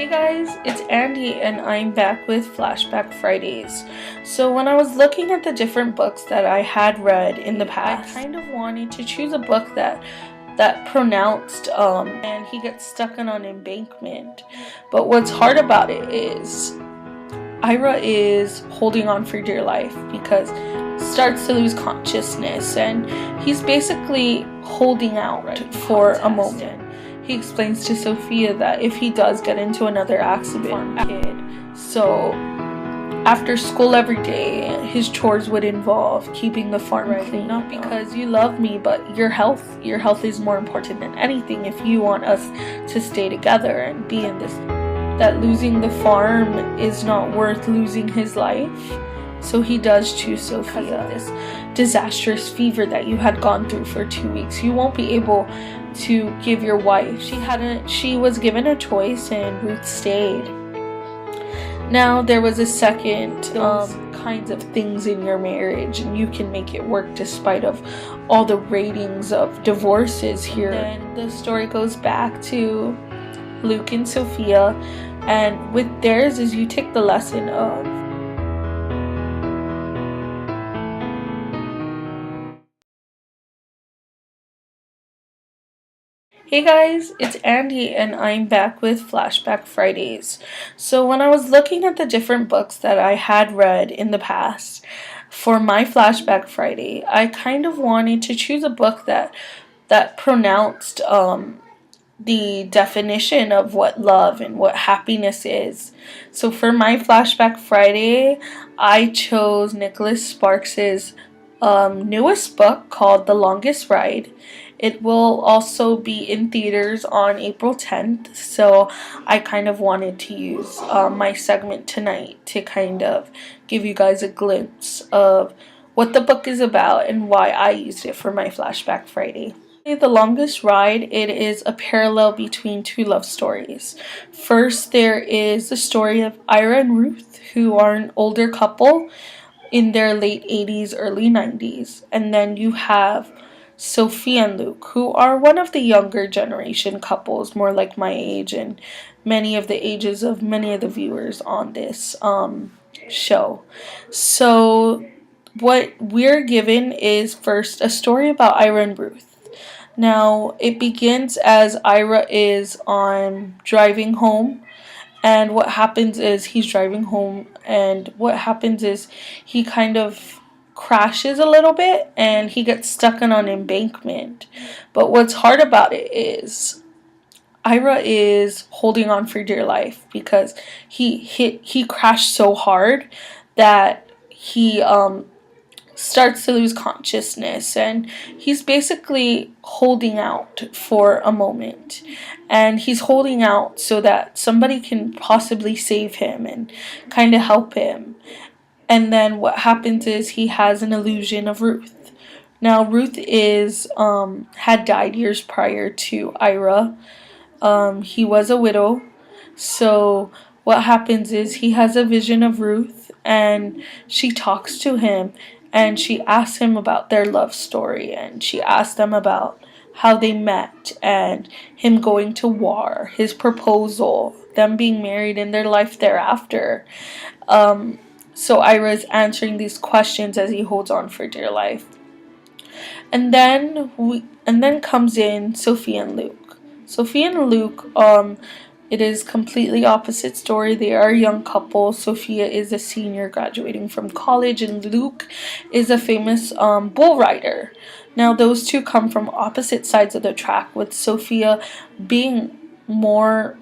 Hey guys, it's Andi and I'm back with Flashback Fridays. So when I was looking at the different books that I had read in the past, I kind of wanted to choose a book that pronounced and he gets stuck on an embankment. But what's hard about it is Ira is holding on for dear life because starts to lose consciousness and he's basically holding out for a moment. He explains to Sophia that if he does get into another accident, so after school every day, his chores would involve keeping the farm clean. Not because you love me, but your health is more important than anything if you want us to stay together and be in this. That losing the farm is not worth losing his life. So he does choose Sophia. This disastrous fever that you had gone through for 2 weeks, you won't be able to give your wife. She was given a choice and Ruth stayed. Now there was a second kinds of things in your marriage and you can make it work despite of all the ratings of divorces here. And the story goes back to Luke and Sophia, and with theirs is you take the lesson of Hey guys, it's Andi and I'm back with Flashback Fridays. So when I was looking at the different books that I had read in the past for my Flashback Friday, I kind of wanted to choose a book that pronounced the definition of what love and what happiness is. So for my Flashback Friday, I chose Nicholas Sparks's newest book called The Longest Ride. It will also be in theaters on April 10th, so I kind of wanted to use my segment tonight to kind of give you guys a glimpse of what the book is about and why I used it for my Flashback Friday. The Longest Ride, it is a parallel between two love stories. First, there is the story of Ira and Ruth, who are an older couple in their late 80s, early 90s. And then you have Sophia and Luke, who are one of the younger generation couples, more like my age and many of the ages of many of the viewers on this show. So what we're given is first a story about Ira and Ruth. Now, it begins as Ira is driving home, and what happens is he's driving home, and what happens is he kind of crashes a little bit, and he gets stuck on an embankment. But what's hard about it is Ira is holding on for dear life because he crashed so hard that he starts to lose consciousness and he's basically holding out for a moment, and he's holding out so that somebody can possibly save him and kind of help him. And then what happens is he has an illusion of Ruth. Now Ruth is had died years prior to Ira. He was a widow. So what happens is he has a vision of Ruth and she talks to him and she asks him about their love story, and she asks them about how they met and him going to war, his proposal, them being married in their life thereafter. So Ira is answering these questions as he holds on for dear life. And then comes in Sophia and Luke. Sophia and Luke, it is completely opposite story. They are a young couple. Sophia is a senior graduating from college, and Luke is a famous bull rider. Now those two come from opposite sides of the track, with Sophia being more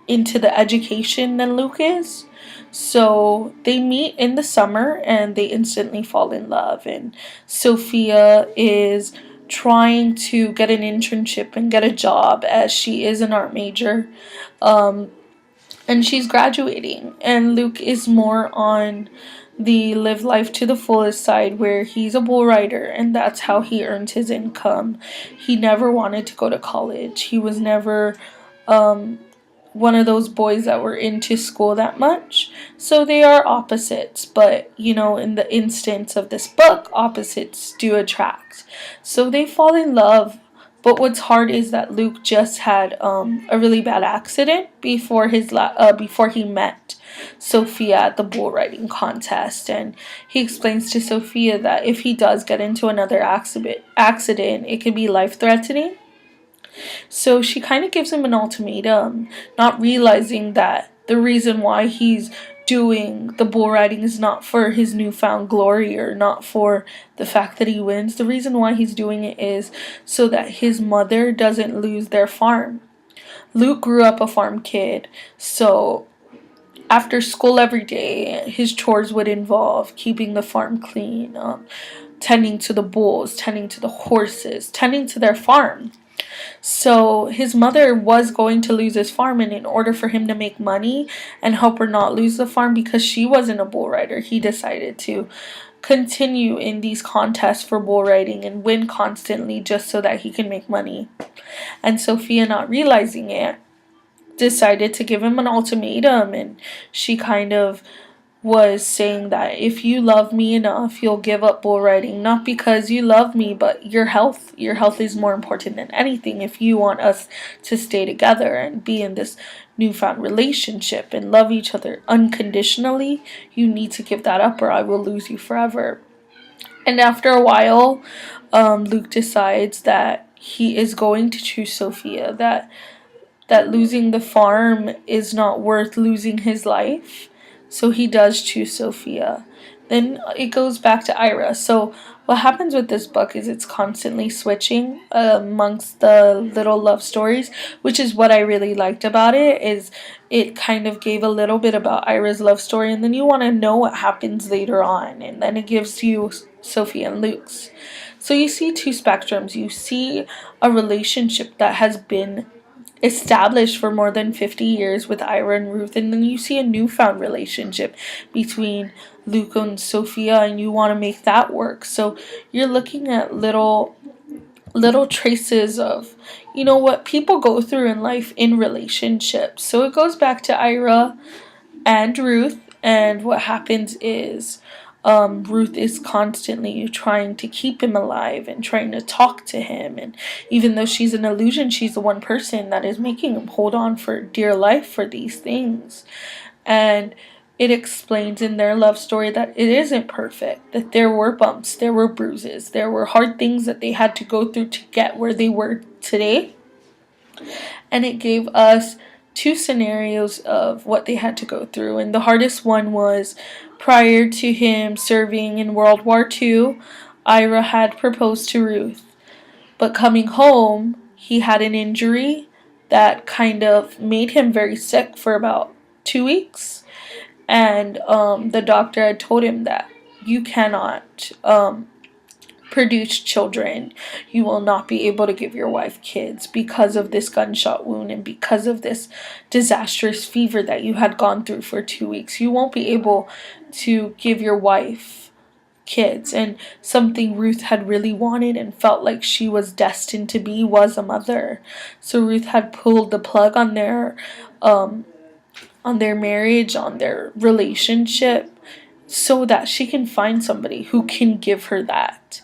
into the education than Luke is. So they meet in the summer and they instantly fall in love, and Sophia is trying to get an internship and get a job as she is an art major, and she's graduating, and Luke is more on the live life to the fullest side where he's a bull rider and that's how he earns his income. He never wanted to go to college. He was never one of those boys that were into school that much. So they are opposites, but in the instance of this book, opposites do attract. So they fall in love, But what's hard is that Luke just had a really bad accident before before he met Sophia at the bull riding contest, and he explains to Sophia that if he does get into another accident, it could be life threatening. So she kind of gives him an ultimatum, not realizing that the reason why he's doing the bull riding is not for his newfound glory or not for the fact that he wins. The reason why he's doing it is so that his mother doesn't lose their farm. Luke grew up a farm kid, so after school every day, his chores would involve keeping the farm clean, tending to the bulls, tending to the horses, tending to their farm. So his mother was going to lose his farm, and in order for him to make money and help her not lose the farm, because she wasn't a bull rider, he decided to continue in these contests for bull riding and win constantly just so that he can make money. And Sophia, not realizing it, decided to give him an ultimatum, and she kind of was saying that if you love me enough, you'll give up bull riding, not because you love me, but your health. Your health is more important than anything. If you want us to stay together and be in this newfound relationship and love each other unconditionally, you need to give that up or I will lose you forever. And after a while, Luke decides that he is going to choose Sophia, that losing the farm is not worth losing his life. So he does choose Sophia. Then it goes back to Ira. So what happens with this book is it's constantly switching amongst the little love stories, which is what I really liked about it, is it kind of gave a little bit about Ira's love story, and then you want to know what happens later on, and then it gives you Sophia and Luke's. So you see two spectrums. You see a relationship that has been established for more than 50 years with Ira and Ruth, and then you see a newfound relationship between Luke and Sophia, and you want to make that work. So you're looking at little traces of what people go through in life in relationships. So it goes back to Ira and Ruth, and what happens is Ruth is constantly trying to keep him alive and trying to talk to him, and even though she's an illusion, she's the one person that is making him hold on for dear life for these things. And it explains in their love story that it isn't perfect, that there were bumps, there were bruises, there were hard things that they had to go through to get where they were today. And it gave us two scenarios of what they had to go through. And the hardest one was prior to him serving in World War II, Ira had proposed to Ruth. But coming home, he had an injury that kind of made him very sick for about 2 weeks. And the doctor had told him that you cannot produce children. You will not be able to give your wife kids because of this gunshot wound and because of this disastrous fever that you had gone through for 2 weeks. You won't be able to give your wife kids. And something Ruth had really wanted and felt like she was destined to be was a mother. So Ruth had pulled the plug on their marriage, on their relationship, so that she can find somebody who can give her that.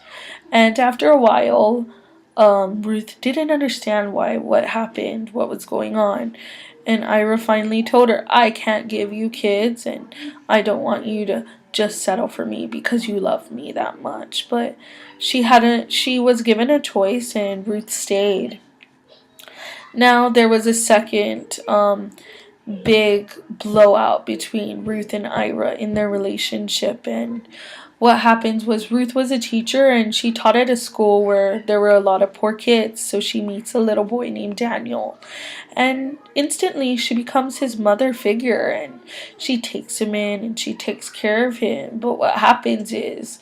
And after a while, Ruth didn't understand what happened, what was going on. And Ira finally told her, I can't give you kids, and I don't want you to just settle for me because you love me that much. But she was given a choice, and Ruth stayed. Now there was a second big blowout between Ruth and Ira in their relationship, and what happens was Ruth was a teacher and she taught at a school where there were a lot of poor kids. So she meets a little boy named Daniel, and instantly she becomes his mother figure, and she takes him in and she takes care of him. But what happens is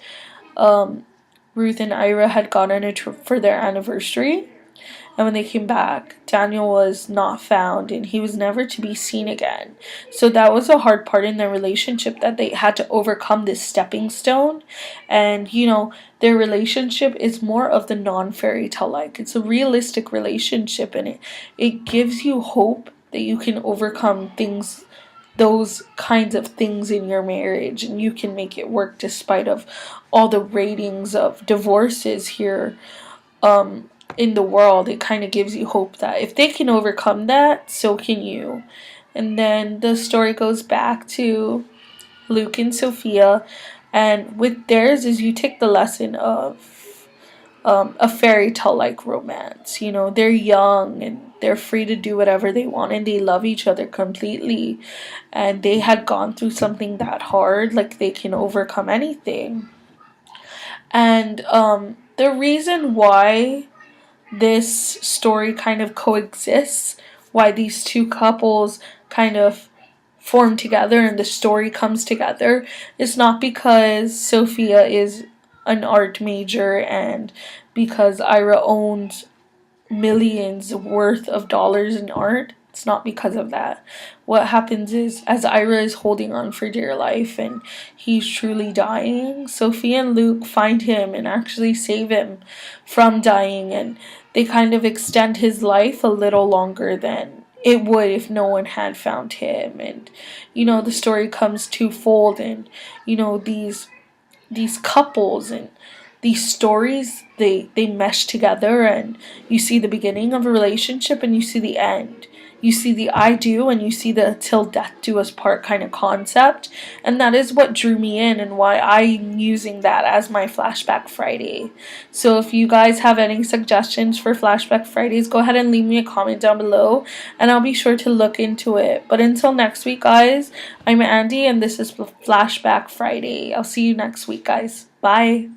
Ruth and Ira had gone on a trip for their anniversary, and when they came back, Daniel was not found and he was never to be seen again. So that was a hard part in their relationship, that they had to overcome this stepping stone. And, their relationship is more of the non-fairy tale like. It's a realistic relationship, and it gives you hope that you can overcome things, those kinds of things in your marriage, and you can make it work despite of all the ratings of divorces here in the world, it kind of gives you hope that if they can overcome that, so can you. And then the story goes back to Luke and Sophia, and with theirs is you take the lesson of a fairy tale like romance. You know, they're young and they're free to do whatever they want, and they love each other completely. And they had gone through something that hard, like they can overcome anything. And the reason why this story kind of coexists, why these two couples kind of form together and the story comes together, is not because Sophia is an art major and because Ira owns millions worth of dollars in art. It's not because of that. What happens is, as Ira is holding on for dear life and he's truly dying, Sophia and Luke find him and actually save him from dying, and they kind of extend his life a little longer than it would if no one had found him. And the story comes twofold, and these couples and these stories, they mesh together, and you see the beginning of a relationship and you see the end. You see the I do and you see the till death do us part kind of concept, and that is what drew me in and why I'm using that as my Flashback Friday. So if you guys have any suggestions for Flashback Fridays, go ahead and leave me a comment down below and I'll be sure to look into it. But until next week, guys, I'm Andi and this is Flashback Friday. I'll see you next week, guys. Bye.